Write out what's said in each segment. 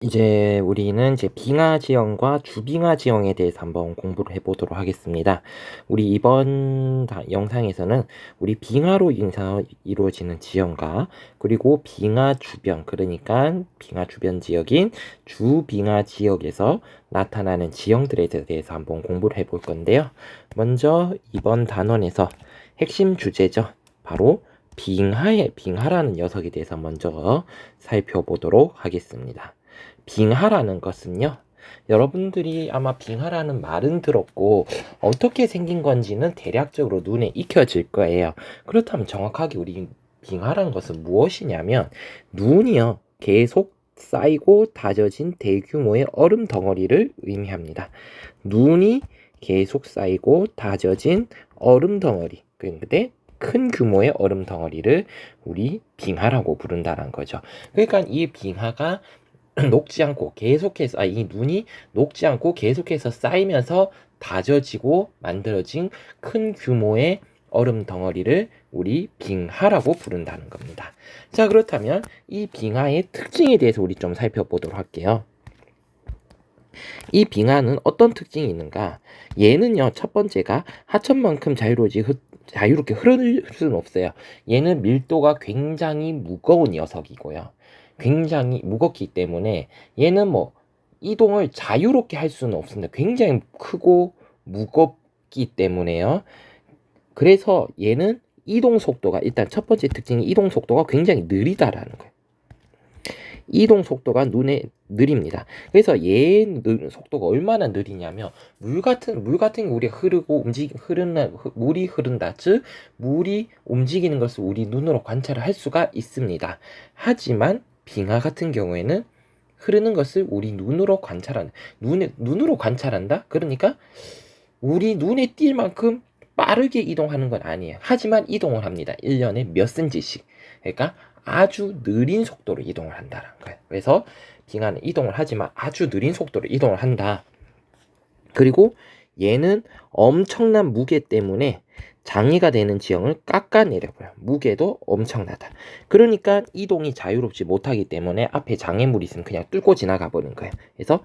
이제 우리는 이제 빙하 지형과 주빙하 지형에 대해서 한번 공부를 해보도록 하겠습니다. 우리 이번 영상에서는 우리 빙하로 인해서 이루어지는 지형과 그리고 빙하 주변, 그러니까 빙하 주변 지역인 주빙하 지역에서 나타나는 지형들에 대해서 한번 공부를 해볼 건데요. 먼저 이번 단원에서 핵심 주제죠. 바로 빙하라는 녀석에 대해서 먼저 살펴보도록 하겠습니다. 빙하라는 것은요, 여러분들이 아마 빙하라는 말은 들었고 어떻게 생긴 건지는 대략적으로 눈에 익혀질 거예요. 그렇다면 정확하게 우리 빙하라는 것은 무엇이냐면, 눈이요 계속 쌓이고 다져진 대규모의 얼음 덩어리를 의미합니다. 눈이 계속 쌓이고 다져진 얼음 덩어리, 근데 큰 규모의 얼음 덩어리를 우리 빙하라고 부른다는 거죠. 그러니까 이 빙하가 녹지 않고 계속해서 이 눈이 녹지 않고 계속해서 쌓이면서 다져지고 만들어진 큰 규모의 얼음 덩어리를 우리 빙하라고 부른다는 겁니다. 자, 그렇다면 이 빙하의 특징에 대해서 우리 좀 살펴보도록 할게요. 이 빙하는 어떤 특징이 있는가? 얘는요, 첫 번째가 하천만큼 자유롭게 흐를 수는 없어요. 얘는 밀도가 굉장히 무거운 녀석이고요. 굉장히 무겁기 때문에 얘는 뭐 이동을 자유롭게 할 수는 없습니다. 굉장히 크고 무겁기 때문에요. 그래서 얘는 이동 속도가, 일단 첫 번째 특징이 이동 속도가 굉장히 느리다라는 거예요. 이동 속도가 눈에 느립니다. 그래서 얘 속도가 얼마나 느리냐면, 물 같은 게 우리가 물이 흐른다. 즉 물이 움직이는 것을 우리 눈으로 관찰을 할 수가 있습니다. 하지만 빙하 같은 경우에는 흐르는 것을 우리 눈으로 관찰한다. 그러니까 우리 눈에 띌 만큼 빠르게 이동하는 건 아니에요. 하지만 이동을 합니다. 1년에 몇 cm씩. 그러니까 아주 느린 속도로 이동을 한다는 거예요. 그래서 빙하는 이동을 하지만 아주 느린 속도로 이동을 한다. 그리고 얘는 엄청난 무게 때문에 장애가 되는 지형을 깎아내려버려요. 무게도 엄청나다. 그러니까 이동이 자유롭지 못하기 때문에 앞에 장애물이 있으면 그냥 뚫고 지나가 버리는 거예요. 그래서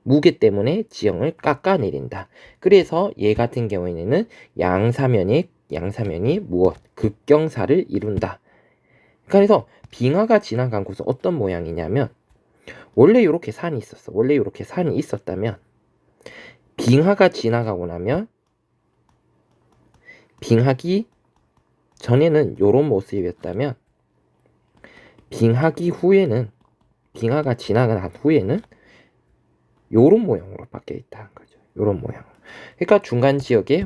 무게 때문에 지형을 깎아내린다. 그래서 얘 같은 경우에는 양사면이 무엇? 극경사를 이룬다. 그래서 빙하가 지나간 곳은 어떤 모양이냐면, 원래 이렇게 산이 있었어. 원래 이렇게 산이 있었다면 빙하가 지나가고 나면 빙하기 전에는 이런 모습이었다면 빙하가 지나간 후에는 요런 모양으로 바뀌어 있다는 거죠. 요런 모양. 그러니까 중간 지역에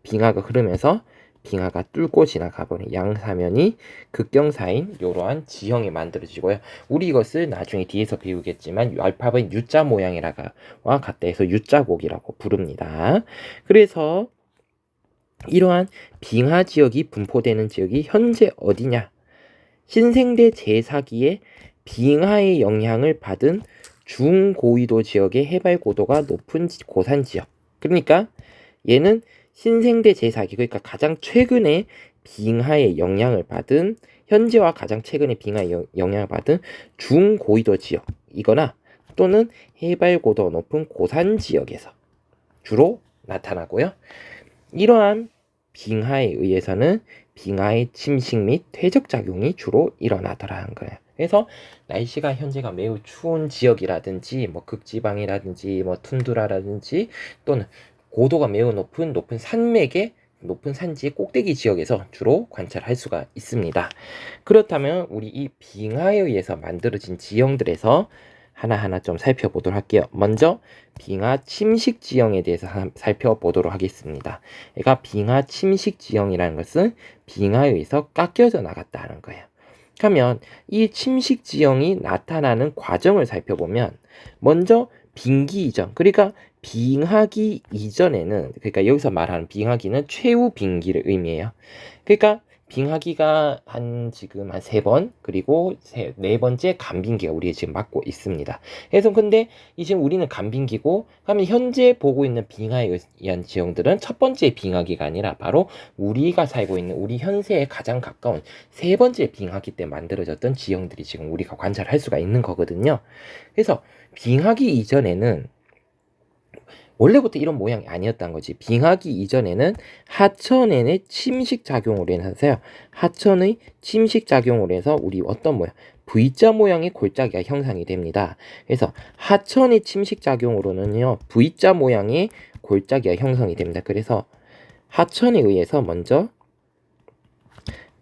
빙하가 흐르면서 빙하가 뚫고 지나가 버린 양사면이 극경사인 이러한 지형이 만들어지고요. 우리 이것을 나중에 뒤에서 배우겠지만 알파벳 U자 모양이와 같다 해서 U자곡이라고 부릅니다. 그래서 이러한 빙하 지역이 분포되는 지역이 현재 어디냐? 신생대 제4기에 빙하의 영향을 받은 중고위도 지역의 해발 고도가 높은 고산 지역. 그러니까 얘는 신생대 제4기, 그러니까 가장 최근에 빙하의 영향을 받은, 현재와 가장 최근에 빙하의 영향을 받은 중고위도 지역이거나 또는 해발 고도가 높은 고산 지역에서 주로 나타나고요. 이러한 빙하에 의해서는 빙하의 침식 및 퇴적작용이 주로 일어나더라는 거예요. 그래서 날씨가 현재가 매우 추운 지역이라든지 극지방이라든지 툰드라라든지 또는 고도가 매우 높은 산맥의 높은 산지 꼭대기 지역에서 주로 관찰할 수가 있습니다. 그렇다면 우리 이 빙하에 의해서 만들어진 지형들에서 하나하나 좀 살펴보도록 할게요. 먼저 빙하 침식 지형에 대해서 살펴보도록 하겠습니다. 그러니까 빙하 침식 지형이라는 것은 빙하에 의해서 깎여져 나갔다는 거예요. 그러면 이 침식 지형이 나타나는 과정을 살펴보면, 먼저 빙기 이전, 그러니까 빙하기 이전에는, 그러니까 여기서 말하는 빙하기는 최후 빙기를 의미해요. 그러니까 빙하기가 지금 한 3번, 그리고 네 번째 간빙기가 우리가 지금 맞고 있습니다. 그래서 근데 지금 우리는 간빙기고, 하면 현재 보고 있는 빙하에 의한 지형들은 첫 번째 빙하기가 아니라 바로 우리가 살고 있는 우리 현세에 가장 가까운 3번째 빙하기 때 만들어졌던 지형들이 지금 우리가 관찰할 수가 있는 거거든요. 그래서 빙하기 이전에는 원래부터 이런 모양이 아니었던 거지. 빙하기 이전에는 하천의 침식 작용으로 인해서요. 하천의 침식 작용으로 해서 우리 어떤 모양, V자 모양의 골짜기가 형성이 됩니다. 그래서 하천의 침식 작용으로는요, V자 모양의 골짜기가 형성이 됩니다. 그래서 하천에 의해서 먼저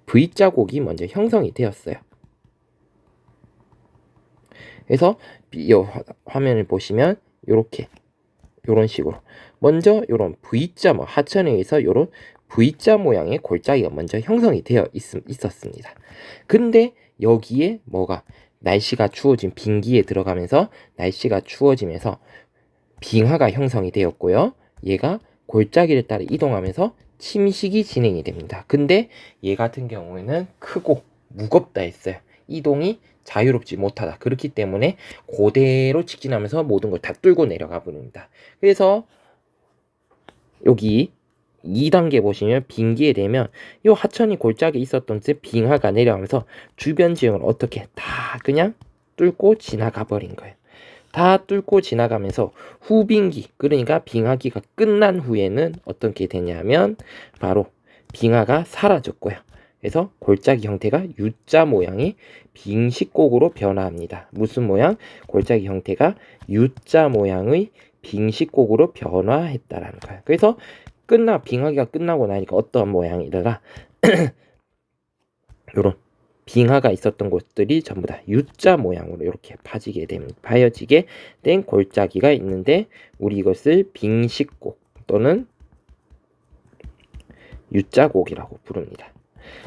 V자곡이 먼저 형성이 되었어요. 그래서 이 화면을 보시면 이렇게 요런 식으로 먼저 요런 V자 하천에 의해서 요런 V자 모양의 골짜기가 먼저 형성이 되어 있었습니다. 근데 여기에 뭐가 날씨가 추워진 빙기에 들어가면서 날씨가 추워지면서 빙하가 형성이 되었고요. 얘가 골짜기를 따라 이동하면서 침식이 진행이 됩니다. 근데 얘 같은 경우에는 크고 무겁다 했어요. 이동이 자유롭지 못하다. 그렇기 때문에 그대로 직진하면서 모든 걸 다 뚫고 내려가 버립니다. 그래서 여기 2단계 보시면 빙기에 되면 이 하천이 골짜기에 있었던 때 빙하가 내려가면서 주변 지형을 어떻게 다 그냥 뚫고 지나가 버린 거예요. 다 뚫고 지나가면서 후빙기, 그러니까 빙하기가 끝난 후에는 어떻게 되냐면 바로 빙하가 사라졌고요. 그래서 골짜기 형태가 U자 모양의 빙식곡으로 변화합니다. 무슨 모양? 골짜기 형태가 U자 모양의 빙식곡으로 변화했다라는 거예요. 그래서 빙하기가 끝나고 나니까 어떤 모양이더라? 요런 빙하가 있었던 곳들이 전부 다 U자 모양으로 이렇게 파여지게 된 골짜기가 있는데 우리 이것을 빙식곡 또는 U자곡이라고 부릅니다.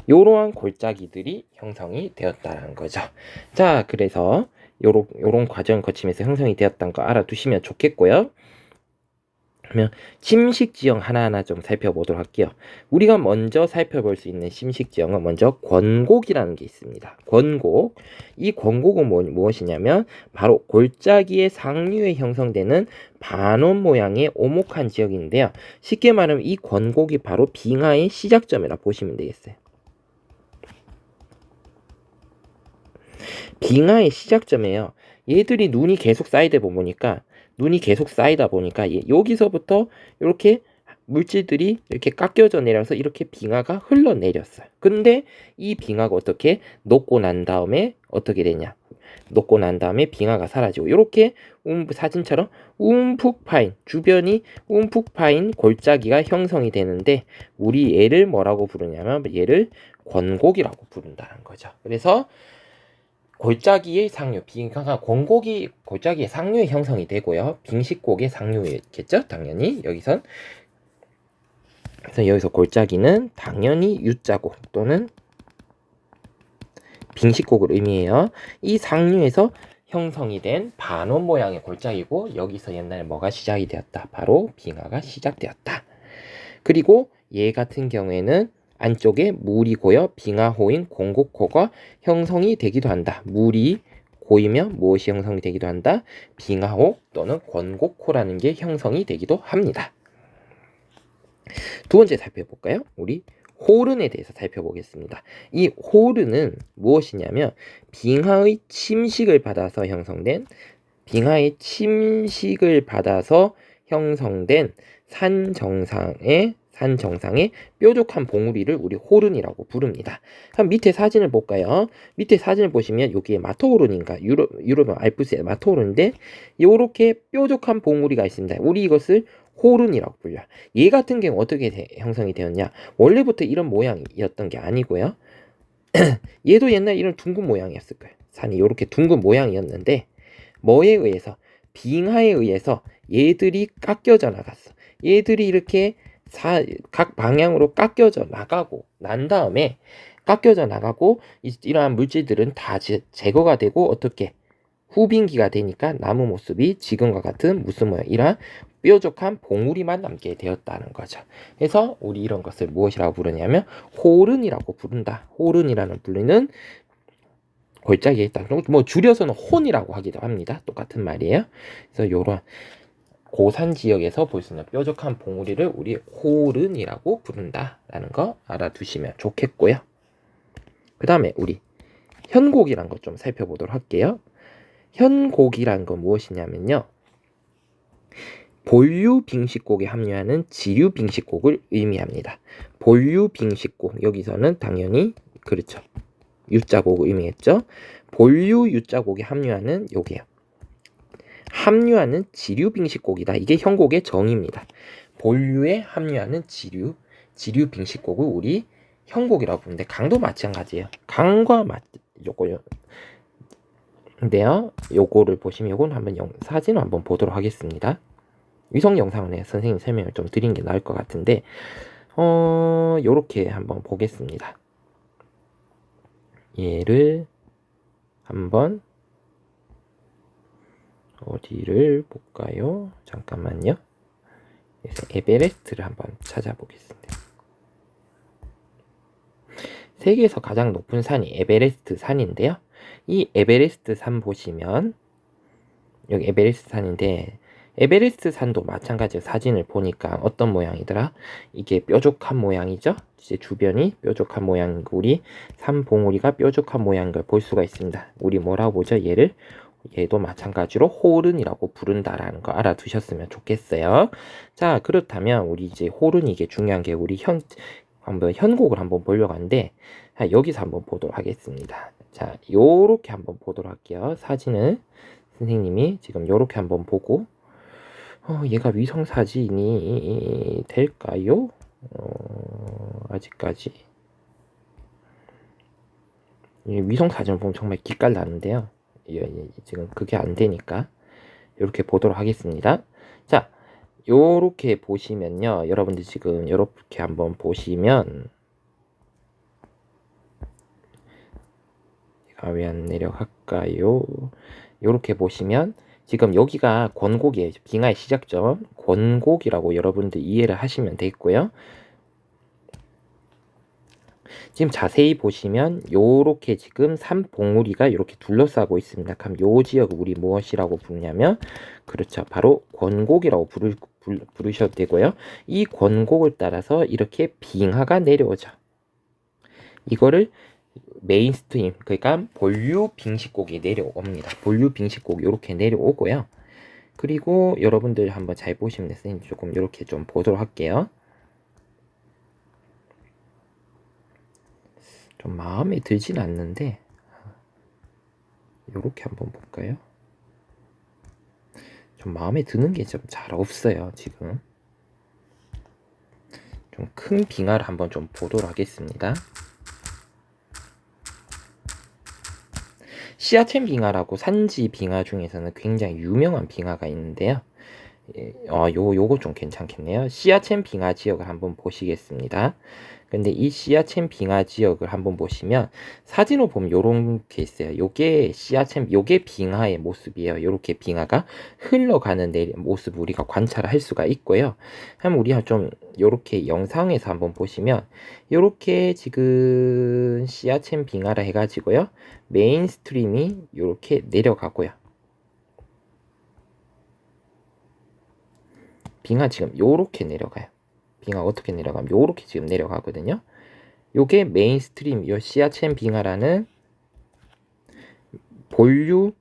요러한 골짜기들이 형성이 되었다는 거죠. 자, 그래서 요런 과정 거치면서 형성이 되었다는 거 알아두시면 좋겠고요. 그러면 침식 지형 하나하나 좀 살펴보도록 할게요. 우리가 먼저 살펴볼 수 있는 침식 지형은 먼저 권곡이라는 게 있습니다. 권곡. 이 권곡은 무엇이냐면 바로 골짜기의 상류에 형성되는 반원 모양의 오목한 지역인데요. 쉽게 말하면 이 권곡이 바로 빙하의 시작점이라 보시면 되겠어요. 빙하의 시작점이에요. 얘들이 눈이 계속 쌓이다 보니까 여기서부터 이렇게 물질들이 이렇게 깎여져 내려서 이렇게 빙하가 흘러내렸어요. 근데 이 빙하가 어떻게 녹고 난 다음에 어떻게 되냐? 녹고 난 다음에 빙하가 사라지고 이렇게 사진처럼 움푹 파인 주변이 움푹 파인 골짜기가 형성이 되는데 우리 얘를 뭐라고 부르냐면 얘를 권곡이라고 부른다는 거죠. 그래서 골짜기의 상류, 빙하가 골짜기의 상류에 형성이 되고요. 빙식곡의 상류겠죠? 당연히 여기서 골짜기는 당연히 U자곡 또는 빙식곡을 의미해요. 이 상류에서 형성이 된 반원 모양의 골짜기고 여기서 옛날에 뭐가 시작이 되었다? 바로 빙하가 시작되었다. 그리고 얘 같은 경우에는 안쪽에 물이 고여 빙하호인 권곡호가 형성이 되기도 한다. 물이 고이면 무엇이 형성이 되기도 한다? 빙하호 또는 권곡호라는 게 형성이 되기도 합니다. 두 번째 살펴볼까요? 우리 호른에 대해서 살펴보겠습니다. 이 호른은 무엇이냐면 빙하의 침식을 받아서 형성된 산 정상의 뾰족한 봉우리를 우리 호른이라고 부릅니다. 그럼 밑에 사진을 볼까요? 밑에 사진을 보시면 여기에 마토호른인가 유럽의 알프스의 마토호른인데 이렇게 뾰족한 봉우리가 있습니다. 우리 이것을 호른이라고 불려요. 얘 같은 경우 어떻게 형성이 되었냐? 원래부터 이런 모양이었던 게 아니고요. 얘도 옛날에 이런 둥근 모양이었을 거예요. 산이 이렇게 둥근 모양이었는데 뭐에 의해서? 빙하에 의해서 얘들이 깎여져 나갔어. 얘들이 이렇게 각 방향으로 깎여져 나가고 난 다음에 이러한 물질들은 다 제거가 되고 어떻게 후빙기가 되니까 나무 모습이 지금과 같은 무슨 모양? 이러한 뾰족한 봉우리만 남게 되었다는 거죠. 그래서 우리 이런 것을 무엇이라고 부르냐면 호른이라고 부른다. 호른이라는 부르는 골짜기에 있다. 뭐 줄여서는 혼이라고 하기도 합니다. 똑같은 말이에요. 그래서 요런 고산 지역에서 볼 수 있는 뾰족한 봉우리를 우리 호른이라고 부른다라는 거 알아두시면 좋겠고요. 그 다음에 우리 현곡이란 것 좀 살펴보도록 할게요. 현곡이란 건 무엇이냐면요. 본류 빙식곡에 함유하는 지류 빙식곡을 의미합니다. 본류 빙식곡, 여기서는 당연히 그렇죠. 유자곡을 의미했죠. 본류 유자곡에 함유하는 요게요. 함유하는 지류 빙식곡이다. 이게 현곡의 정의입니다. 본류에 함유하는 지류 빙식곡을 우리 현곡이라고 부르는데 강도 마찬가지예요. 강과 요거요. 근데요, 요거를 보시면 요건 한번 사진을 한번 보도록 하겠습니다. 위성 영상을 선생님 설명을 좀 드린 게 나을 것 같은데, 요렇게 한번 보겠습니다. 얘를 한번 어디를 볼까요? 잠깐만요. 에베레스트를 한번 찾아보겠습니다. 세계에서 가장 높은 산이 에베레스트 산인데요. 이 에베레스트 산 보시면 여기 에베레스트 산인데 에베레스트 산도 마찬가지로 사진을 보니까 어떤 모양이더라? 이게 뾰족한 모양이죠? 이제 주변이 뾰족한 모양이고 우리 산 봉우리가 뾰족한 모양인 걸 볼 수가 있습니다. 우리 뭐라고 보죠? 얘도 마찬가지로 호른이라고 부른다라는 거 알아두셨으면 좋겠어요. 자, 그렇다면 우리 이제 호른이 이게 중요한 게 우리 한번 현곡을 한번 보려고 하는데 여기서 한번 보도록 하겠습니다. 자, 요렇게 한번 보도록 할게요. 사진을 선생님이 지금 요렇게 한번 보고 얘가 위성 사진이 될까요? 아직까지 위성 사진을 보면 정말 기깔 나는데요. 지금 그게 안 되니까 이렇게 보도록 하겠습니다. 자, 요렇게 보시면요. 여러분들 지금 요렇게 한번 보시면 제가 왜 안 내려갈까요? 요렇게 보시면 지금 여기가 권곡이에요. 빙하의 시작점 권곡이라고 여러분들 이해를 하시면 되겠고요. 지금 자세히 보시면 요렇게 지금 산봉우리가 이렇게 둘러싸고 있습니다. 그럼 요 지역을 우리 무엇이라고 부르냐면 그렇죠. 바로 권곡이라고 부르셔도 되고요. 이 권곡을 따라서 이렇게 빙하가 내려오죠. 이거를 메인스트림, 그러니까 본류 빙식곡이 내려옵니다. 본류 빙식곡이 이렇게 내려오고요. 그리고 여러분들 한번 잘 보시면 선생님 조금 이렇게 좀 보도록 할게요. 좀 마음에 들진 않는데 이렇게 한번 볼까요? 좀 마음에 드는 게 좀 잘 없어요. 지금 좀 큰 빙하를 한번 좀 보도록 하겠습니다. 시아첸 빙하라고 산지 빙하 중에서는 굉장히 유명한 빙하가 있는데요. 요거 좀 괜찮겠네요. 시아첸 빙하 지역을 한번 보시겠습니다. 근데 이 시아첸 빙하 지역을 한번 보시면 사진으로 보면 요런 게 있어요. 요게 요게 빙하의 모습이에요. 요렇게 빙하가 흘러가는 모습 우리가 관찰할 수가 있고요. 한번 우리가 좀 요렇게 영상에서 한번 보시면 요렇게 지금 시아첸 빙하라 해가지고요. 메인 스트림이 요렇게 내려가고요. 빙하 지금 요렇게 내려가요. 빙하 어떻게 내려가면 요렇게 지금 내려가거든요. 요게 메인스트림 요 시아첸 빙하라는 본류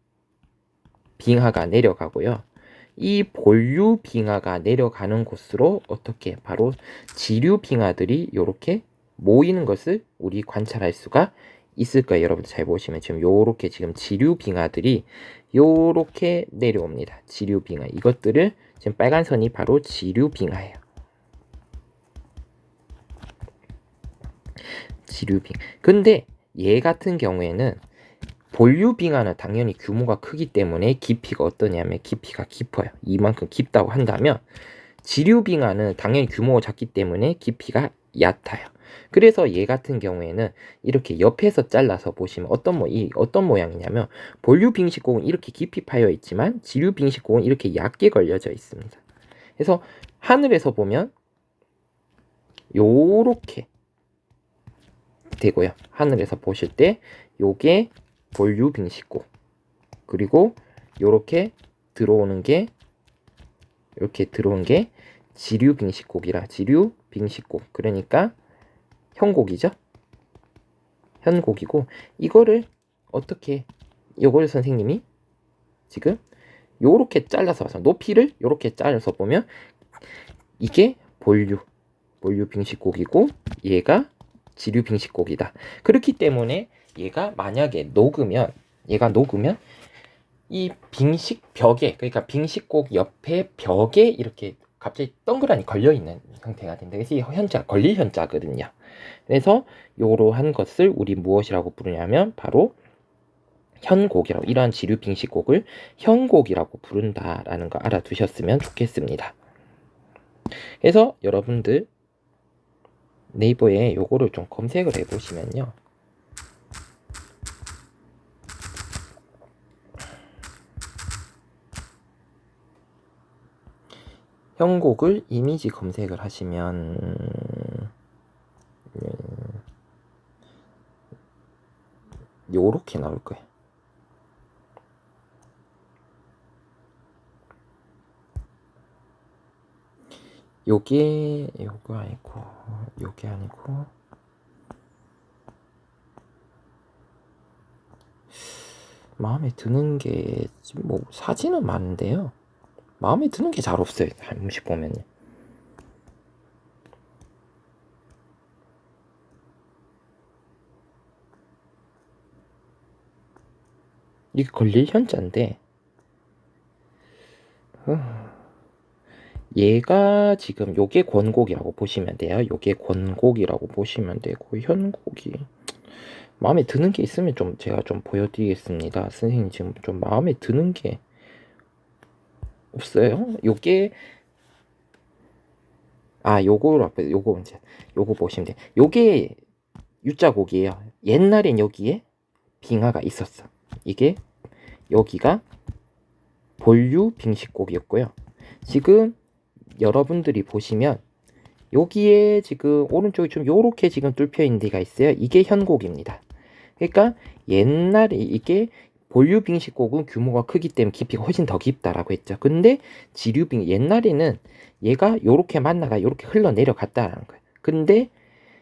빙하가 내려가고요. 이 본류 빙하가 내려가는 곳으로 어떻게 바로 지류 빙하들이 요렇게 모이는 것을 우리 관찰할 수가 있을 거예요. 여러분들 잘 보시면 지금 요렇게 지금 지류 빙하들이 요렇게 내려옵니다. 지류 빙하 이것들을 지금 빨간 선이 바로 지류 빙하예요. 지류빙. 근데 얘 같은 경우에는 본류빙하는 당연히 규모가 크기 때문에 깊이가 어떠냐면 깊이가 깊어요. 이만큼 깊다고 한다면 지류빙하는 당연히 규모가 작기 때문에 깊이가 얕아요. 그래서 얘 같은 경우에는 이렇게 옆에서 잘라서 보시면 어떤 모양이냐면 본류빙식곡은 이렇게 깊이 파여 있지만 지류빙식곡은 이렇게 얕게 걸려져 있습니다. 그래서 하늘에서 보면 요렇게 되고요. 하늘에서 보실 때 요게 본류 빙식곡, 그리고 요렇게 들어오는 게 이렇게 들어온 게 지류 빙식곡이라 지류 빙식곡, 그러니까 현곡이죠. 현곡이고, 이거를 어떻게, 요걸 선생님이 지금 요렇게 잘라서 봐서 높이를 요렇게 잘라서 보면 이게 본류 빙식곡이고 얘가 지류 빙식곡이다. 그렇기 때문에 얘가 만약에 얘가 녹으면 이 빙식 벽에, 그러니까 빙식곡 옆에 벽에 이렇게 갑자기 동그라니 걸려있는 형태가 된다. 그래서 이 현자, 걸릴 현자거든요. 그래서 요러한 것을 우리 무엇이라고 부르냐면 바로 현곡이라고, 이러한 지류 빙식곡을 현곡이라고 부른다라는 거 알아두셨으면 좋겠습니다. 그래서 여러분들 네이버에 요거를 좀 검색을 해보시면요, 현곡을 이미지 검색을 하시면 요렇게 나올 거예요. 요거 아니고 요게 아니고 마음에 드는 게 뭐 사진은 많은데요, 마음에 드는 게 잘 없어요. 한 번씩 보면요. 이게 걸릴 현자인데 얘가 지금 요게 권곡이라고 보시면 돼요. 요게 권곡이라고 보시면 되고, 현곡이 마음에 드는 게 있으면 좀 제가 좀 보여드리겠습니다. 선생님 지금 좀 마음에 드는 게 없어요. 요게 요거 보시면 돼요. 요게 U자곡이에요. 옛날엔 여기에 빙하가 있었어. 이게 여기가 본류 빙식곡이었고요. 지금 여러분들이 보시면 여기에 지금 오른쪽이 좀 요렇게 지금 뚫혀 있는 데가 있어요. 이게 현곡입니다. 그러니까 옛날에 이게 본류 빙식곡은 규모가 크기 때문에 깊이가 훨씬 더 깊다라고 했죠. 근데 지류빙 옛날에는 얘가 요렇게 만나가 요렇게 흘러 내려갔다라는 거예요. 근데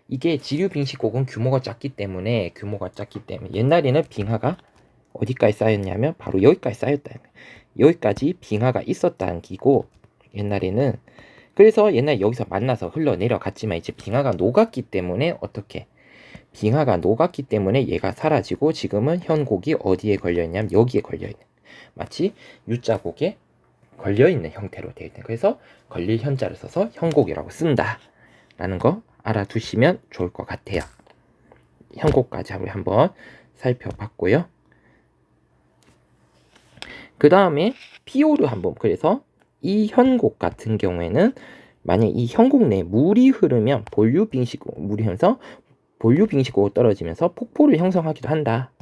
이게 지류 빙식곡은 규모가 작기 때문에 옛날에는 빙하가 어디까지 쌓였냐면 바로 여기까지 쌓였다는 거예요. 여기까지 빙하가 있었다는 기고, 옛날에는. 그래서 옛날에 여기서 만나서 흘러 내려갔지만 이제 빙하가 녹았기 때문에 얘가 사라지고 지금은 현곡이 어디에 걸려있냐면 여기에 걸려있는, 마치 U자곡에 걸려있는 형태로 되어 있는, 그래서 걸릴 현자를 써서 현곡이라고 쓴다 라는 거 알아두시면 좋을 것 같아요. 현곡까지 한번 살펴봤고요. 그 다음에 피오르 한번, 그래서 이 현곡 같은 경우에는 만약 이 현곡 내에 물이 흐르면 본류 빙식곡, 물이 흐르면서 본류 빙식곡으로 떨어지면서 폭포를 형성하기도 한다.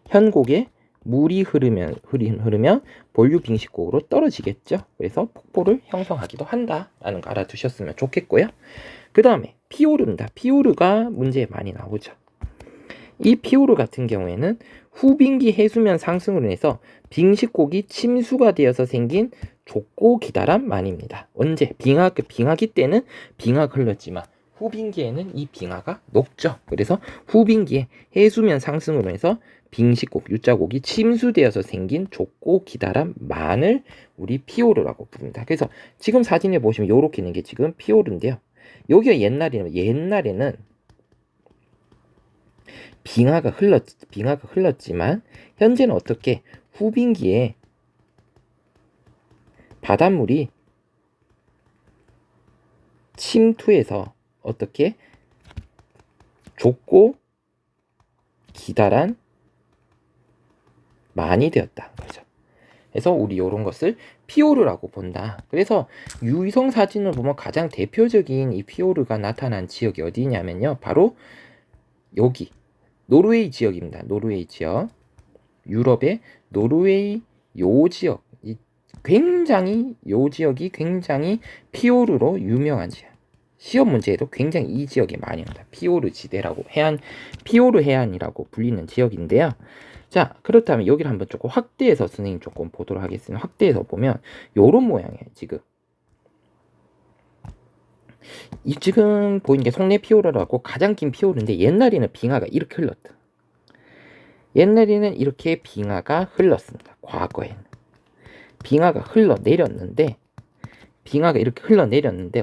현곡에 물이 흐르면 본류 빙식곡으로 떨어지겠죠. 그래서 폭포를 형성하기도 한다라는 거 알아두셨으면 좋겠고요. 그 다음에 피오르입니다. 피오르가 문제에 많이 나오죠. 이 피오르 같은 경우에는 후빙기 해수면 상승으로 인해서 빙식곡이 침수가 되어서 생긴 좁고 기다란 만입니다. 언제? 빙하기 때는 빙하가 흘렀지만 후빙기에는 이 빙하가 녹죠. 그래서 후빙기에 해수면 상승으로 인해서 빙식곡, U자곡이 침수되어서 생긴 좁고 기다란 만을 우리 피오르라고 부릅니다. 그래서 지금 사진에 보시면 이렇게 있는 게 지금 피오르인데요. 여기가 옛날에는 빙하가 흘렀지만 현재는 어떻게 후빙기에 바닷물이 침투해서 어떻게 좁고 기다란 만이 되었다 거죠. 그래서 우리 이런 것을 피오르라고 본다. 그래서 유위성 사진을 보면 가장 대표적인 이 피오르가 나타난 지역이 어디냐면요, 바로 여기 노르웨이 지역입니다. 노르웨이 지역, 유럽의 노르웨이 요 지역, 굉장히 요 지역이 굉장히 피오르로 유명한 지역. 시험 문제에도 굉장히 이 지역이 많이 옵니다. 피오르 지대라고 피오르 해안이라고 불리는 지역인데요. 자, 그렇다면 여기를 한번 조금 확대해서 선생님 조금 보도록 하겠습니다. 확대해서 보면 요런 모양이에요. 지금 보이는 게 송내 피오르라고 가장 긴 피오르인데 옛날에는 빙하가 이렇게 흘렀다. 옛날에는 이렇게 빙하가 흘렀습니다. 과거에는 빙하가 흘러내렸는데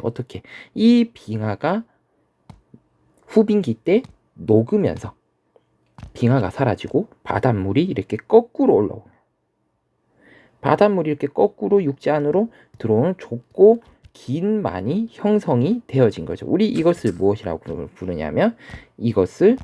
어떻게 이 빙하가 후빙기 때 녹으면서 빙하가 사라지고 바닷물이 이렇게 거꾸로 올라오는, 바닷물이 이렇게 거꾸로 육지 안으로 들어오는 좁고 긴 만이 형성이 되어진 거죠. 우리 이것을 무엇이라고 부르냐면 이것을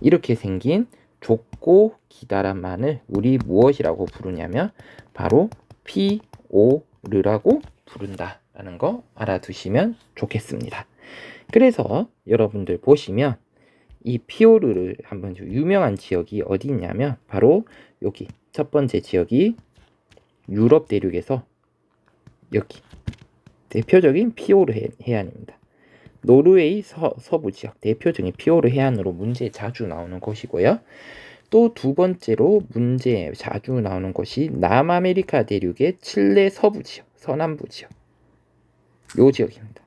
이렇게 생긴 좁고 기다란 만을 우리 무엇이라고 부르냐면 바로 피오르라고 부른다라는 거 알아두시면 좋겠습니다. 그래서 여러분들 보시면 이 피오르를 한번 유명한 지역이 어디 있냐면 바로 여기 첫 번째 지역이 유럽 대륙에서 여기 대표적인 피오르 해안입니다. 노르웨이 서부 지역 대표적인 피오르 해안으로 문제에 자주 나오는 곳이고요. 또 두 번째로 문제에 자주 나오는 곳이 남아메리카 대륙의 칠레 서부 지역, 서남부 지역. 요 지역입니다.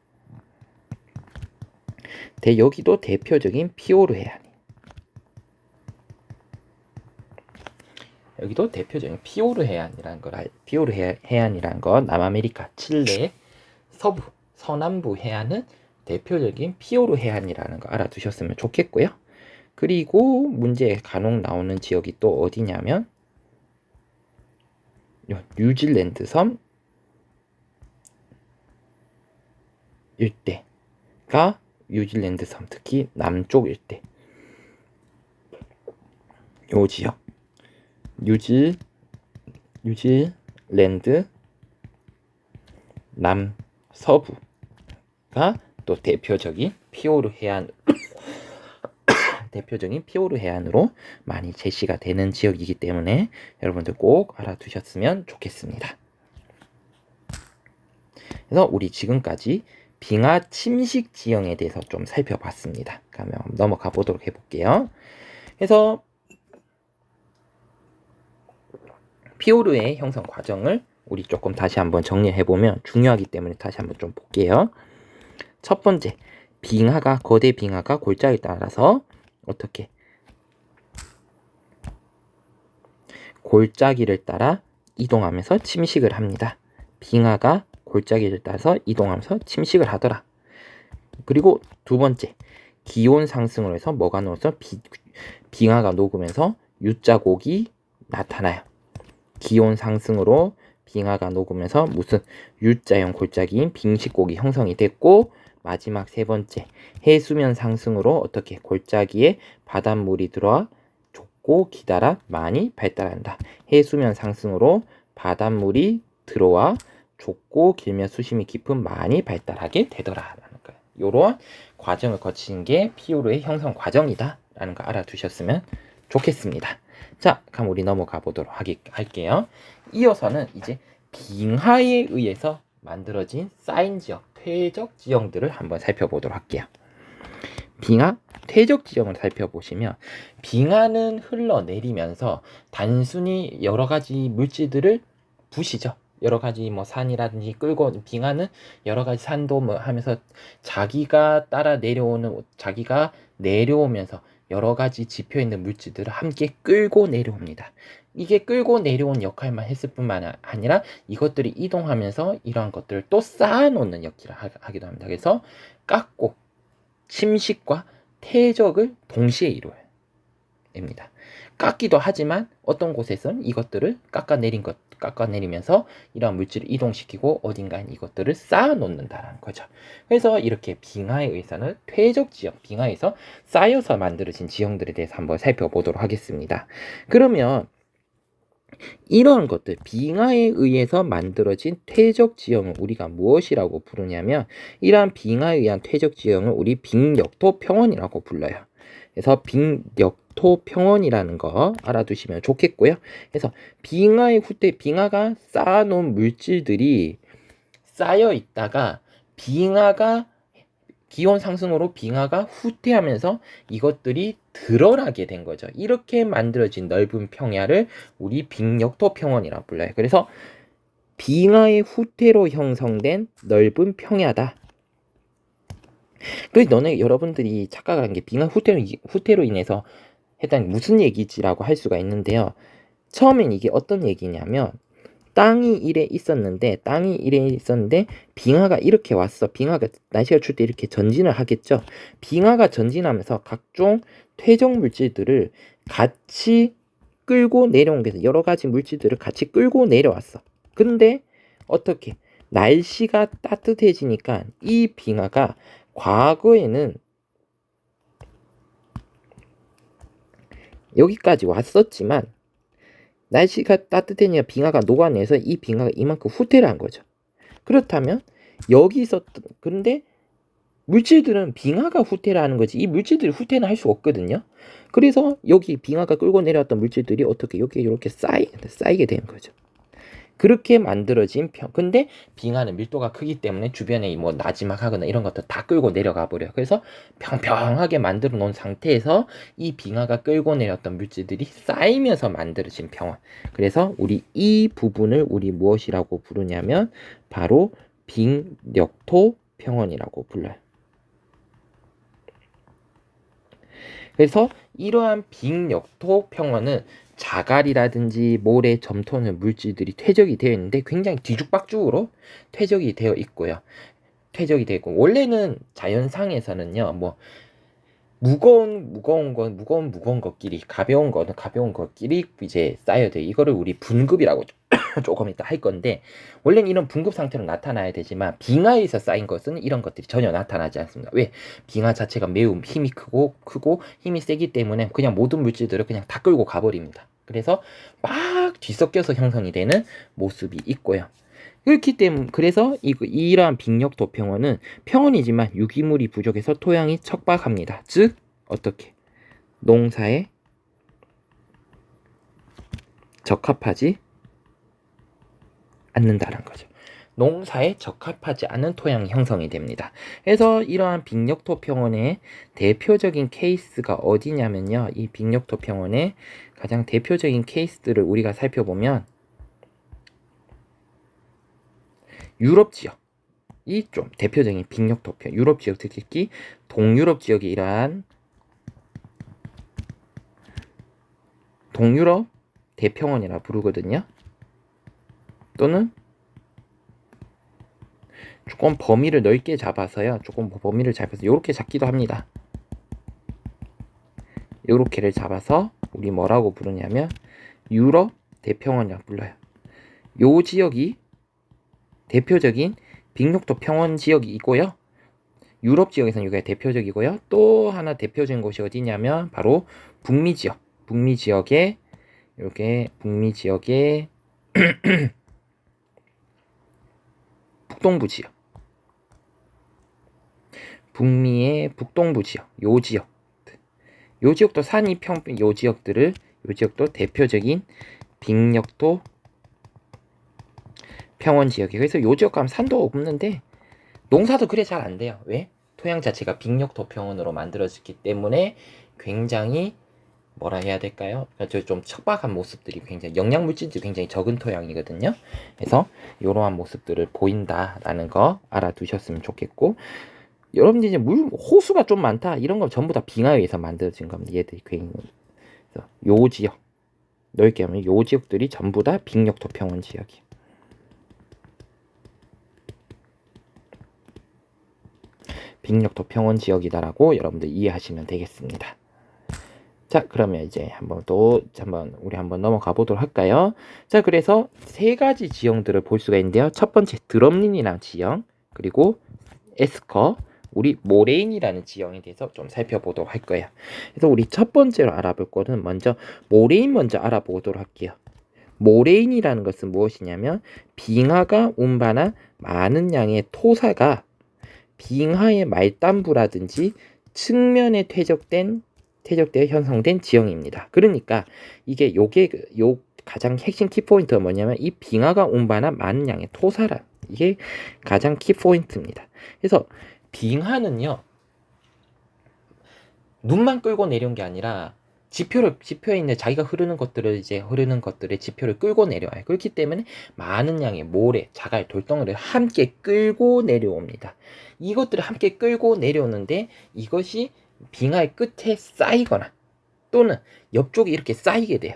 여기도 대표적인 피오르 해안이. 여기도 대표적인 피오르 해안이라는 거 남아메리카 칠레 서부 서남부 해안은 대표적인 피오르 해안이라는 거 알아두셨으면 좋겠고요. 그리고 문제에 간혹 나오는 지역이 또 어디냐면 뉴질랜드 섬 일대가 뉴질랜드 섬 특히 남쪽 일대 요 지역 뉴질랜드 남서부가 또 대표적인 피오르 해안으로 많이 제시가 되는 지역이기 때문에 여러분들 꼭 알아두셨으면 좋겠습니다. 그래서 우리 지금까지 빙하 침식 지형에 대해서 좀 살펴봤습니다. 그러면 넘어가 보도록 해볼게요. 그래서 피오르의 형성 과정을 우리 조금 다시 한번 정리해보면 중요하기 때문에 다시 한번 좀 볼게요. 첫 번째, 거대 빙하가 골짜기에 따라서 어떻게 골짜기를 따라 이동하면서 침식을 합니다. 빙하가 골짜기를 따라서 이동하면서 침식을 하더라. 그리고 두 번째, 기온 상승으로 해서 뭐가 녹아서 빙하가 녹으면서 U자곡이 나타나요. 기온 상승으로 빙하가 녹으면서 무슨 U자형 골짜기인 빙식곡이 형성이 됐고, 마지막 세 번째, 해수면 상승으로 어떻게 골짜기에 바닷물이 들어와 좁고 기다란 만이 발달한다. 해수면 상승으로 바닷물이 들어와 좁고 길며 수심이 깊은 만이 발달하게 되더라라는 거예요. 이런 과정을 거친 게 피오르의 형성 과정이다 라는 거 알아두셨으면 좋겠습니다. 자, 그럼 우리 넘어가 보도록 할게요. 이어서는 이제 빙하에 의해서 만들어진 쌓인 지역, 퇴적 지형들을 한번 살펴보도록 할게요. 빙하, 퇴적 지형을 살펴보시면 빙하는 흘러내리면서 단순히 여러 가지 물질들을 부시죠. 여러 가지 뭐 산이라든지 끌고, 빙하는 여러 가지 산도 뭐 하면서 자기가 내려오면서 여러 가지 지표 있는 물질들을 함께 끌고 내려옵니다. 이게 끌고 내려온 역할만 했을 뿐만 아니라 이것들이 이동하면서 이러한 것들을 또 쌓아놓는 역할을 하기도 합니다. 그래서 깎고 침식과 퇴적을 동시에 이루어요. 깎기도 하지만 어떤 곳에서는 이것들을 깎아내리면서 이러한 물질을 이동시키고 어딘가에 이것들을 쌓아놓는다는 거죠. 그래서 이렇게 빙하에 의해서는 퇴적 지형, 빙하에서 쌓여서 만들어진 지형들에 대해서 한번 살펴보도록 하겠습니다. 그러면 이런 것들, 빙하에 의해서 만들어진 퇴적 지형을 우리가 무엇이라고 부르냐면, 이러한 빙하에 의한 퇴적 지형을 우리 빙역토 평원이라고 불러요. 그래서 빙역토 평원이라는 거 알아두시면 좋겠고요. 그래서 빙하의 후퇴, 빙하가 쌓아놓은 물질들이 쌓여 있다가 빙하가 기온 상승으로 빙하가 후퇴하면서 이것들이 드러나게 된 거죠. 이렇게 만들어진 넓은 평야를 우리 빙역토 평원이라고 불러요. 그래서 빙하의 후퇴로 형성된 넓은 평야다. 그래서 여러분들이 착각한 게 빙하 후퇴로 인해서 일단 무슨 얘기지라고 할 수가 있는데요. 처음엔 이게 어떤 얘기냐면 땅이 이래 있었는데 빙하가 이렇게 왔어. 빙하가 날씨가 추울 때 이렇게 전진을 하겠죠. 빙하가 전진하면서 각종 퇴적 물질들을 같이 끌고 내려온 게 여러 가지 물질들을 같이 끌고 내려왔어. 근데 어떻게 날씨가 따뜻해지니까 이 빙하가 과거에는 여기까지 왔었지만 날씨가 따뜻해지니까 빙하가 녹아내서 이 빙하가 이만큼 후퇴를 한 거죠. 그렇다면 여기 있었던 근데 물질들은 빙하가 후퇴를 하는 거지 이 물질들이 후퇴는 할 수가 없거든요. 그래서 여기 빙하가 끌고 내려왔던 물질들이 어떻게 여기 이렇게 쌓이게 되는 거죠. 그렇게 만들어진 근데 빙하는 밀도가 크기 때문에 주변에 뭐 나지막하거나 이런 것도 다 끌고 내려가 버려요. 그래서 평평하게 만들어 놓은 상태에서 이 빙하가 끌고 내렸던 물질들이 쌓이면서 만들어진 평원. 그래서 우리 이 부분을 우리 무엇이라고 부르냐면 바로 빙역토 평원이라고 불러요. 그래서 이러한 빙역토 평원은 자갈이라든지 모래, 점토는 물질들이 퇴적이 되어 있는데 굉장히 뒤죽박죽으로 퇴적이 되어 있고요. 원래는 자연상에서는요, 뭐 무거운 것끼리, 가벼운 것끼리 이제 쌓여야 돼. 이거를 우리 분급이라고 조금 이따 할 건데, 원래는 이런 분급 상태로 나타나야 되지만 빙하에서 쌓인 것은 이런 것들이 전혀 나타나지 않습니다. 왜? 빙하 자체가 매우 힘이 크고 힘이 세기 때문에 그냥 모든 물질들을 그냥 다 끌고 가버립니다. 그래서 막 뒤섞여서 형성이 되는 모습이 있고요. 그렇기 때문에 그래서 이러한 빙역토 평원은 평원이지만 유기물이 부족해서 토양이 척박합니다. 즉 어떻게 농사에 적합하지 않는다는 거죠. 농사에 적합하지 않은 토양이 형성이 됩니다. 그래서 이러한 빙역토 평원의 대표적인 케이스가 어디냐면요. 이 빙역토 평원의 가장 대표적인 케이스들을 우리가 살펴보면 유럽 지역이 좀 대표적인 빙역토 평 유럽 지역 특히 동유럽 지역이 이러한 동유럽 대평원이라 부르거든요. 또는 조금 범위를 넓게 잡아서요. 요렇게 잡기도 합니다. 요렇게를 잡아서 우리 뭐라고 부르냐면 유럽 대평원이라고 불러요. 요 지역이 대표적인 빙역토 평원 지역이고요. 유럽 지역에서는 이게 대표적이고요. 또 하나 대표적인 곳이 어디냐면 바로 북미 지역에 이렇게 북미 지역의 북동부 지역, 북미의 북동부 지역, 요 지역도 산이 요 지역도 대표적인 빙역토 평원 지역이에요. 그래서 요 지역 가면 산도 없는데 농사도 그래 잘 안 돼요. 왜? 토양 자체가 빙역토 평원으로 만들어졌기 때문에 굉장히 뭐라 해야 될까요? 좀 척박한 모습들이 굉장히 영양물질도 굉장히 적은 토양이거든요. 그래서 이러한 모습들을 보인다라는 거 알아두셨으면 좋겠고, 여러분들 이제 호수가 좀 많다 이런 거 전부 다 빙하에 의해서 만들어진 겁니다. 얘들이 그래서 요 지역 넓게 하면 요 지역들이 전부 다 빙역토 평원 지역이에요. 빙역토 평원 지역이다라고 여러분들 이해하시면 되겠습니다. 자, 그러면 이제 우리 한번 넘어가 보도록 할까요? 자, 그래서 세 가지 지형들을 볼 수가 있는데요. 첫 번째 드럼린이라는 지형, 그리고 에스커, 우리 모레인이라는 지형에 대해서 좀 살펴보도록 할 거예요. 그래서 우리 첫 번째로 알아볼 거는 먼저 모레인 먼저 알아보도록 할게요. 모레인이라는 것은 무엇이냐면 빙하가 운반한 많은 양의 토사가 빙하의 말단부라든지 측면에 퇴적된 퇴적되어 형성된 지형입니다. 그러니까 이게 요게 요 가장 핵심 키포인트가 뭐냐면 이 빙하가 운반한 많은 양의 토사라, 이게 가장 키포인트입니다. 그래서 빙하는요 눈만 끌고 내려온 게 아니라 지표에 있는 자기가 흐르는 것들의 지표를 끌고 내려와요. 그렇기 때문에 많은 양의 모래, 자갈, 돌덩이를 함께 끌고 내려옵니다. 이것들을 함께 끌고 내려오는데 이것이 빙하의 끝에 쌓이거나 또는 옆쪽에 이렇게 쌓이게 돼요.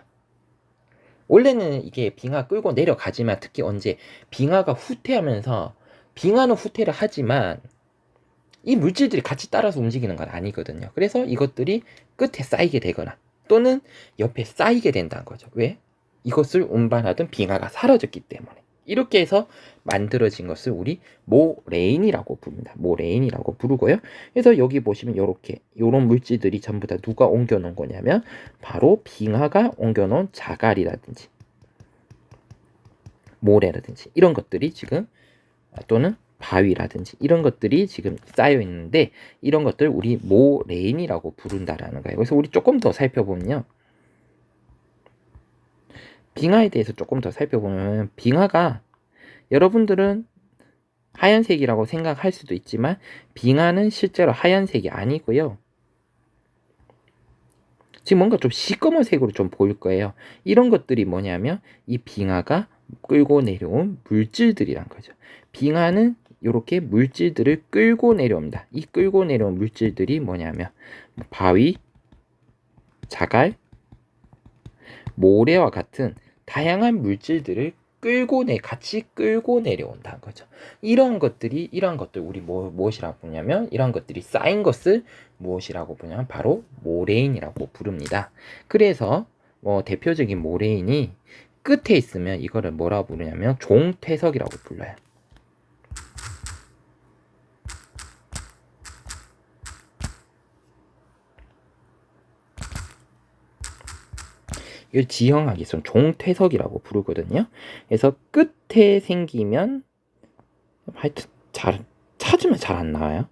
원래는 이게 빙하 끌고 내려가지만 특히 언제 빙하가 후퇴하면서 빙하는 후퇴를 하지만 이 물질들이 같이 따라서 움직이는 건 아니거든요. 그래서 이것들이 끝에 쌓이게 되거나 또는 옆에 쌓이게 된다는 거죠. 왜? 이것을 운반하던 빙하가 사라졌기 때문에. 이렇게 해서 만들어진 것을 우리 모레인이라고 부릅니다. 모레인이라고 부르고요. 그래서 여기 보시면 요런 물질들이 전부 다 누가 옮겨놓은 거냐면 바로 빙하가 옮겨놓은 자갈이라든지 모래라든지 이런 것들이 지금 또는 바위라든지 이런 것들이 지금 쌓여 있는데 이런 것들 우리 모레인이라고 부른다라는 거예요. 그래서 우리 조금 더 살펴보면요. 빙하에 대해서 조금 더 살펴보면 빙하가 여러분들은 하얀색이라고 생각할 수도 있지만 빙하는 실제로 하얀색이 아니고요. 지금 뭔가 좀 시꺼먼색으로 좀 보일 거예요. 이런 것들이 뭐냐면 이 빙하가 끌고 내려온 물질들이란 거죠. 빙하는 이렇게 물질들을 끌고 내려옵니다. 이 끌고 내려온 물질들이 뭐냐면 바위, 자갈, 모래와 같은 다양한 물질들을 같이 끌고 내려온다는 거죠. 이러한 것들 우리 무엇이라고 부르냐면 이러한 것들이 쌓인 것을 무엇이라고 부르냐면 바로 모레인이라고 부릅니다. 그래서 대표적인 모레인이 끝에 있으면 이거를 뭐라고 부르냐면 종퇴석이라고 불러요. 이걸 지형학에서는 종퇴석이라고 부르거든요. 그래서 끝에 생기면 하여튼 찾으면 잘 안 나와요.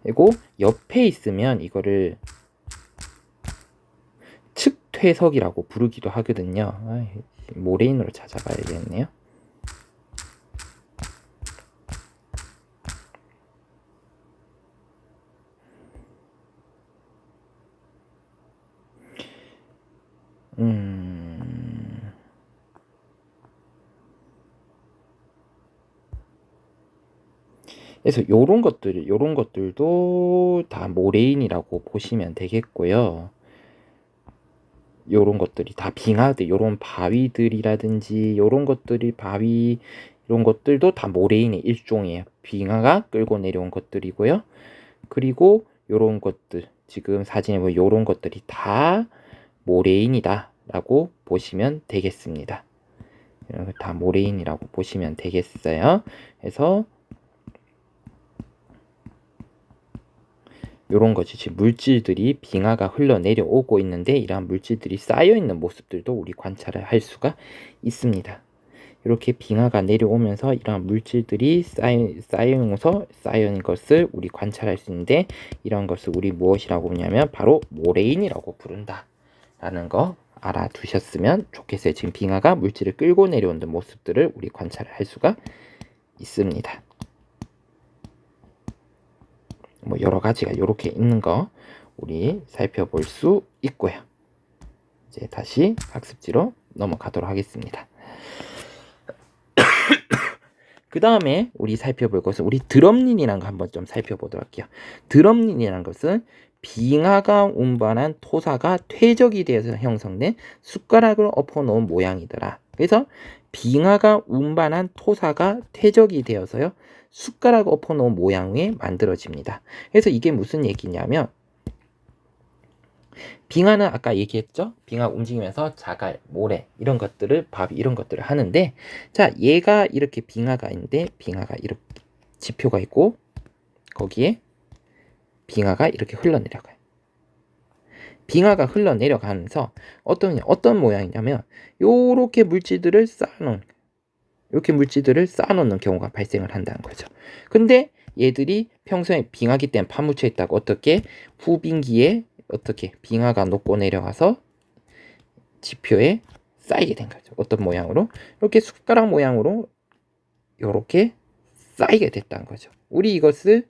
그리고 옆에 있으면 이거를 측퇴석이라고 부르기도 하거든요. 모레인으로 찾아봐야겠네요. 그래서 요런 것들도 다 모레인이라고 보시면 되겠고요. 요런 것들이 다 빙하들, 요런 바위들이라든지 요런 것들이 이런 것들도 다 모레인의 일종이에요. 빙하가 끌고 내려온 것들이고요. 그리고 요런 것들, 지금 사진에 보면 요런 것들이 다 모레인이다 라고 보시면 되겠습니다. 다 모레인이라고 보시면 되겠어요. 그래서 요런 것이 지금 물질들이 빙하가 흘러내려오고 있는데 이러한 물질들이 쌓여있는 모습들도 우리 관찰을 할 수가 있습니다. 이렇게 빙하가 내려오면서 이러한 물질들이 쌓여있는 것을 우리 관찰할 수 있는데 이런 것을 우리 무엇이라고 부르냐면 바로 모레인이라고 부른다 라는 거 알아두셨으면 좋겠어요. 지금 빙하가 물질을 끌고 내려오는 모습들을 우리 관찰을 할 수가 있습니다. 여러 가지가 이렇게 있는 거 우리 살펴볼 수 있고요. 이제 다시 학습지로 넘어가도록 하겠습니다. 그 다음에 우리 살펴볼 것은 우리 드럼린이라는 거 한번 좀 살펴보도록 할게요. 드럼린이라는 것은 빙하가 운반한 토사가 퇴적이 되어서 형성된 숟가락을 엎어놓은 모양이더라. 그래서 빙하가 운반한 토사가 퇴적이 되어서요. 숟가락 엎어놓은 모양이 만들어집니다. 그래서 이게 무슨 얘기냐면 빙하는 아까 얘기했죠? 빙하 움직이면서 자갈, 모래 이런 것들을 바위 이런 것들을 하는데 자 얘가 이렇게 빙하가 있는데 빙하가 이렇게 지표가 있고 거기에 빙하가 이렇게 흘러내려가요. 빙하가 흘러내려가면서 어떤 모양이냐면 요렇게 물질들을 쌓아놓는 경우가 발생을 한다는 거죠. 근데 얘들이 평소에 빙하기 때문에 파묻혀 있다고 어떻게 후빙기에 어떻게 빙하가 녹고 내려가서 지표에 쌓이게 된 거죠. 어떤 모양으로? 이렇게 숟가락 모양으로 이렇게 쌓이게 됐다는 거죠. 우리 이것을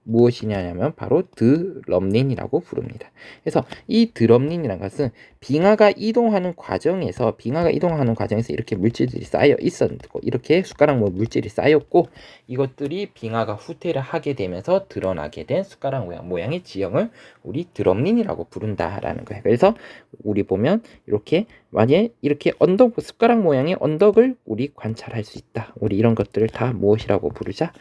무엇이냐면 바로 드럼린이라고 부릅니다. 그래서 이 드럼린이라는 것은 빙하가 이동하는 과정에서 이렇게 물질들이 쌓여 있었고 이렇게 숟가락 물질이 쌓였고 이것들이 빙하가 후퇴를 하게 되면서 드러나게 된 숟가락 모양의 지형을 우리 드럼린이라고 부른다라는 거예요. 그래서 우리 보면 이렇게 만약에 이렇게 숟가락 모양의 언덕을 우리 관찰할 수 있다. 우리 이런 것들을 다 무엇이라고 부르자?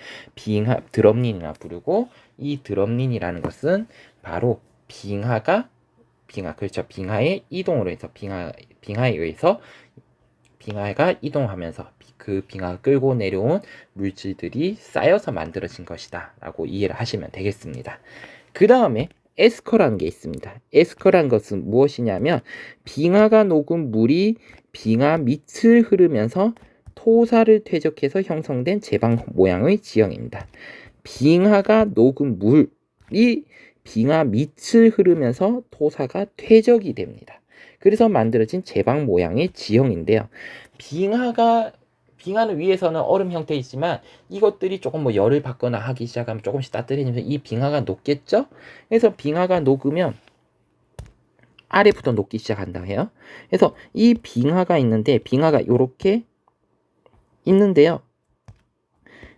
드럼린이라 부르고 이 드럼린이라는 것은 바로 빙하의 이동으로 해서 빙하에 의해서 빙하가 이동하면서 그 빙하가 끌고 내려온 물질들이 쌓여서 만들어진 것이다 라고 이해를 하시면 되겠습니다. 그 다음에 에스커라는 게 있습니다. 에스커라는 것은 무엇이냐면 빙하가 녹은 물이 빙하 밑을 흐르면서 토사를 퇴적해서 형성된 제방 모양의 지형입니다. 빙하가 녹은 물이 빙하 밑을 흐르면서 토사가 퇴적이 됩니다. 그래서 만들어진 제방 모양의 지형인데요. 빙하는 위에서는 얼음 형태이지만 이것들이 조금 열을 받거나 하기 시작하면 조금씩 따뜻해지면서 이 빙하가 녹겠죠? 그래서 빙하가 녹으면 아래부터 녹기 시작한다 해요. 그래서 이 빙하가 있는데 빙하가 이렇게 있는데요.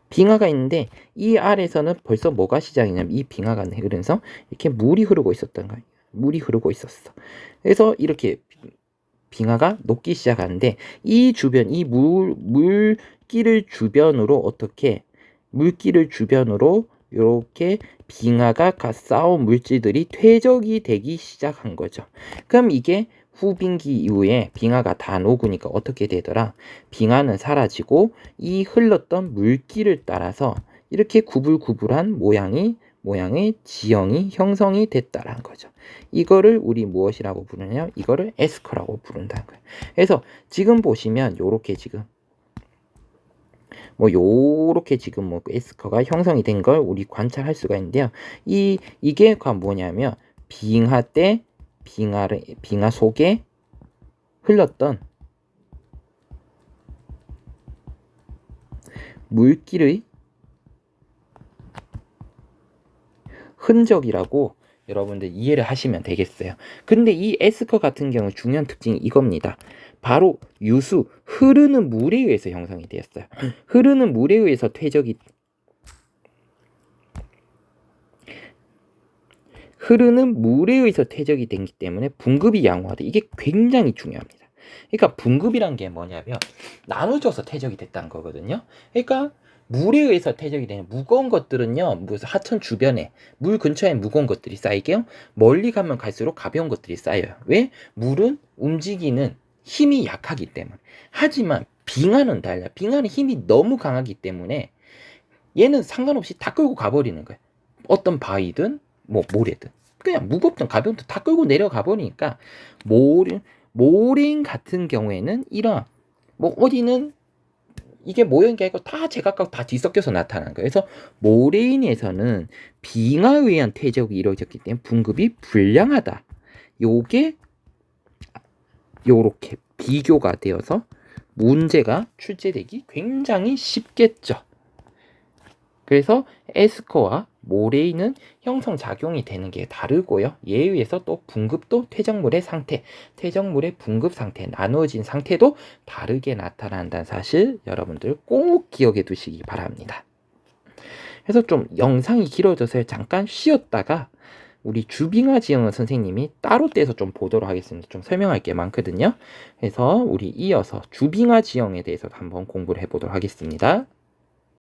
빙하가 있는데 이 아래에서는 벌써 뭐가 시작이냐면 이 빙하가 흐르면서 이렇게 물이 흐르고 있었던 거예요. 물이 흐르고 있었어. 그래서 이렇게 빙하가 녹기 시작하는데 이 주변 이 물기를 주변으로 이렇게 빙하가 쌓아온 물질들이 퇴적이 되기 시작한 거죠. 그럼 이게 후빙기 이후에 빙하가 다 녹으니까 어떻게 되더라? 빙하는 사라지고 이 흘렀던 물기를 따라서 이렇게 구불구불한 모양의 지형이 형성이 됐다라는 거죠. 이거를 우리 무엇이라고 부르냐? 이거를 에스커라고 부른다는 거예요. 그래서 지금 보시면 요렇게 지금 에스커가 형성이 된 걸 우리 관찰할 수가 있는데요. 이게 뭐냐면 빙하 속에 흘렀던 물길의 흔적이라고 여러분들 이해를 하시면 되겠어요. 근데 이 에스커 같은 경우 중요한 특징이 이겁니다. 바로 흐르는 물에 의해서 형성이 되었어요. 흐르는 물에 의해서 퇴적이 되기 때문에 분급이 양호하다. 이게 굉장히 중요합니다. 그러니까 분급이란 게 뭐냐면 나눠져서 퇴적이 됐다는 거거든요. 그러니까 물에 의해서 퇴적이 되는 무거운 것들은요, 무슨 하천 주변에 물 근처에 무거운 것들이 쌓이게요. 멀리 가면 갈수록 가벼운 것들이 쌓여요. 왜? 물은 움직이는 힘이 약하기 때문에. 하지만 빙하는 달라. 빙하는 힘이 너무 강하기 때문에 얘는 상관없이 다 끌고 가버리는 거예요. 어떤 바위든 모래든 그냥 무겁든 가벼운든 다 끌고 내려가 버리니까 모래인 같은 경우에는 이런 어디는 이게 모여있는 게 아니고 다 제각각 다 뒤섞여서 나타나는 거예요. 그래서 모래인에서는 빙하에 의한 퇴적이 이루어졌기 때문에 분급이 불량하다. 요게 요렇게 비교가 되어서 문제가 출제되기 굉장히 쉽겠죠. 그래서 에스커와 모래인은 형성작용이 되는 게 다르고요. 이에 의해서 또 분급도 퇴적물의 분급 상태, 나누어진 상태도 다르게 나타난다는 사실 여러분들 꼭 기억해 두시기 바랍니다. 그래서 좀 영상이 길어져서 잠깐 쉬었다가 우리 주빙하 지형은 선생님이 따로 떼서 좀 보도록 하겠습니다. 좀 설명할 게 많거든요. 그래서 우리 이어서 주빙하 지형에 대해서 한번 공부를 해보도록 하겠습니다.